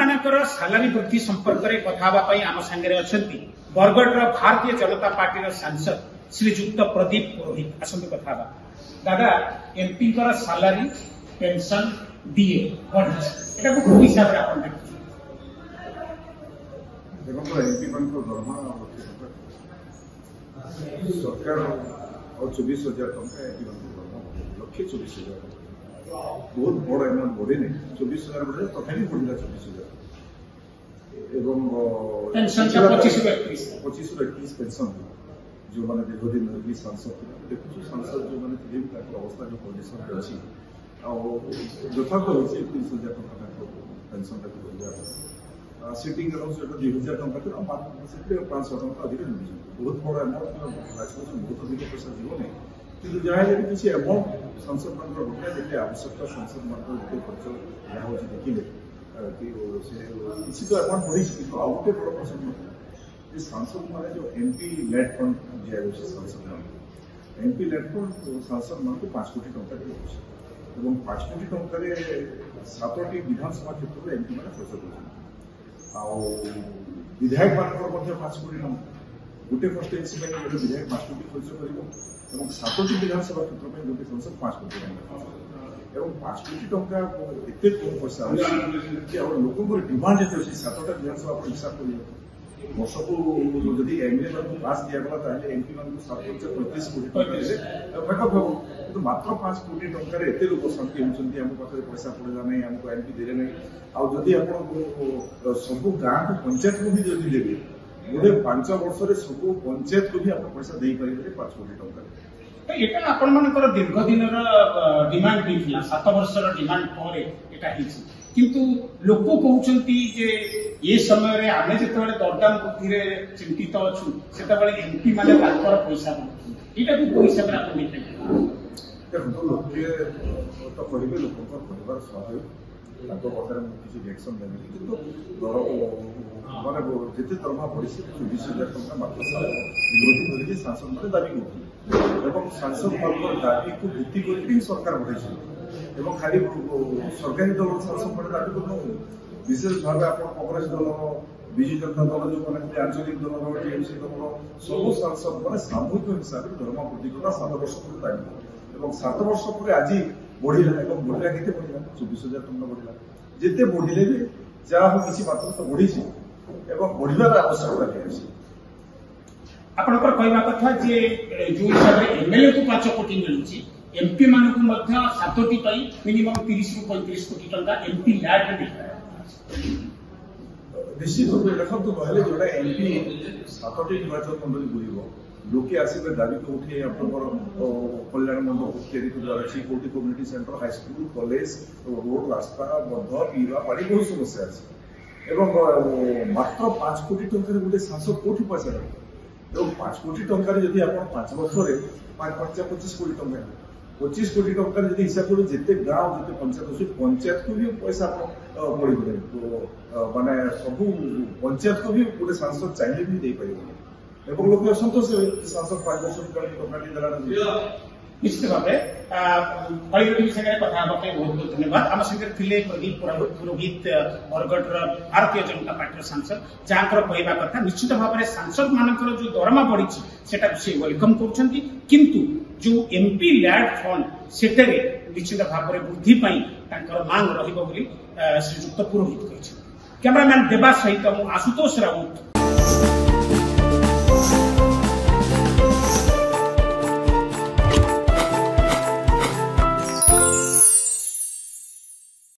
मानकर सालारी वृद्धि संपर्क में कथा आम सांगे अच्छा बरगढ़ भारतीय जनता पार्टी सांसद श्रीजुक्त प्रदीप पुरोहित आसतु कथा दादा एमपी सालारी पेंशन डीए बढ़ी को हिसाब से आप देखो एमपी मान दरमा सरकार और 24,000 टका एमपी मान दरमा 1,24,000 बहुत बड़ एमाउंट बढ़े नहीं 24,000 बढ़े तथापि बढ़ला 24,000 एवं पेंशन 25 पेंशन जो मैंने दीर्घदिन धरिकी सांसद देखु सांसद जो मैंने थे अवस्था जो कंडीशन अच्छी यथार्थ होती 30,000 टका पेंशन बढ़िया सीटिंग अलाउंस 2,000 टका 500 टका अधिक बहुत बड़ एमाउंट बहुत अधिक पैसा जीव नहीं कि जहाँ किसी एमाउंट संसद मान बढ़िया जिते आवश्यकता संसद मान खर्च यहाँ हूँ देखिले किसी तो एमाउंट बढ़ी आउ गोटे बड़ प्रसंग सांसद मैंने जो एमपी लेट फंड दिया सांसद मान एमपी लेट फंड सांसद मान 5 कोटी टका दिया 5 कोटी टकर 7टी विधानसभा क्षेत्र में एमपी मैंने खर्च कर विधायक मान 5 कोटी टका गोटे कन्स्टिट्यूएंसी विधायक 5 कोटी खर्च कर 7टी विधानसभा क्षेत्र में गोटे सांसद 5 कोटी टका 5 कोटी टका एत कम पैसा लोक डिमांड जो 7टा विधानसभा हिसाब कर वर्ष को जदि एमएलए मान पास दिगला एमपी मान 735 कोटी बैकअप हम कि मात्र 5 कोटी टकर एत लोक शांति होती आम पाखे पैसा पड़ा नहीं आमको एमपी देने नहीं आदि आप सब गाँव को पंचायत को भी जदि देवे गोटे 5 वर्ष सब पंचायत को भी आप पैसा दे पारे 5 कोटी टका ये आपण दीर्घ दिन डिमांड होता 7 वर्षर डिमांड पर किंतु लोक कहते ये समय आम जो दरदाम वृद्धि चिंतित अच्छु से एमपी मैंने पैसा यहाँ को हिसाब से आप देखो लोके तो कहे लोक कहबार स्वाभाविक कथार किसी रिएक्शन देनी कि दर माने जिते दरमा बढ़ी 24,000 टका मात्र विरोधी धरिकी सांसद मैंने दाबी कर सांसद मान दाबी को भित्ति कर सरकार बढ़ाई खाली सरकारी दल सांसद मैंने दाबी कर विशेष भाव आप कांग्रेस दल विजु जनता दल जो मैंने आंचलिक दल टीएमसी दल सब सांसद मैंने सामूहिक हिसाब से दरमा वृद्धि कला 7 वर्ष पर दाबी 7 वर्ष पर आज बढ़ला बढ़ला के बढ़ला 24,000 टका बढ़ला जिते बढ़ले भी जहाँ किसी मात्र तो बढ़ी बढ़ार आवश्यकता है आपंकर कहवा कथा जे जो हिसाब से एमएलए को 5 कोटी मिलूची एमपी मान को 7टी मिनिमम 30 ରୁ 35 कोटी टका एमपी लैट निश्चित रूप से देखो कहले जोटा एमपी 7टी निर्वाचन मंडली बुल लोके आसवे दाबी कौटे आप कल्याण मंडप या कौटी community centre high school college road रास्ता बंध पीवा पानी बहुत समस्या अच्छे मात्र 5 कोटी टकर गोटे सांसद कौटी पैसा रही 5 कोटी टकर जब आप 5 वर्ष 25 कोटी टका 25 कोटी टकर जब हिसाब करें जिते गाँव जिते पंचायत अच्छे पंचायत को भी पैसा पड़े माने सब पंचायत को भी गोटे सांसद चाहिए भी दे पारे लोग असंतोष सांसद 5 वर्ष टका निश्चित भाव कथा बहुत बहुत धन्यवाद आम संगे थे प्रदीप पुरोहित बरगढ़ भारतीय जनता पार्टी सांसद जहाँ कहवा कथा निश्चित भाव में सांसद मान जो दरमा बढ़ी से वेलकम कर जो एमपी लैड फंड से निश्चित भाव में वृद्धि मांग रही श्रीजुक्त पुरोहित कैमरामैन देवा सहित आशुतोष राउत।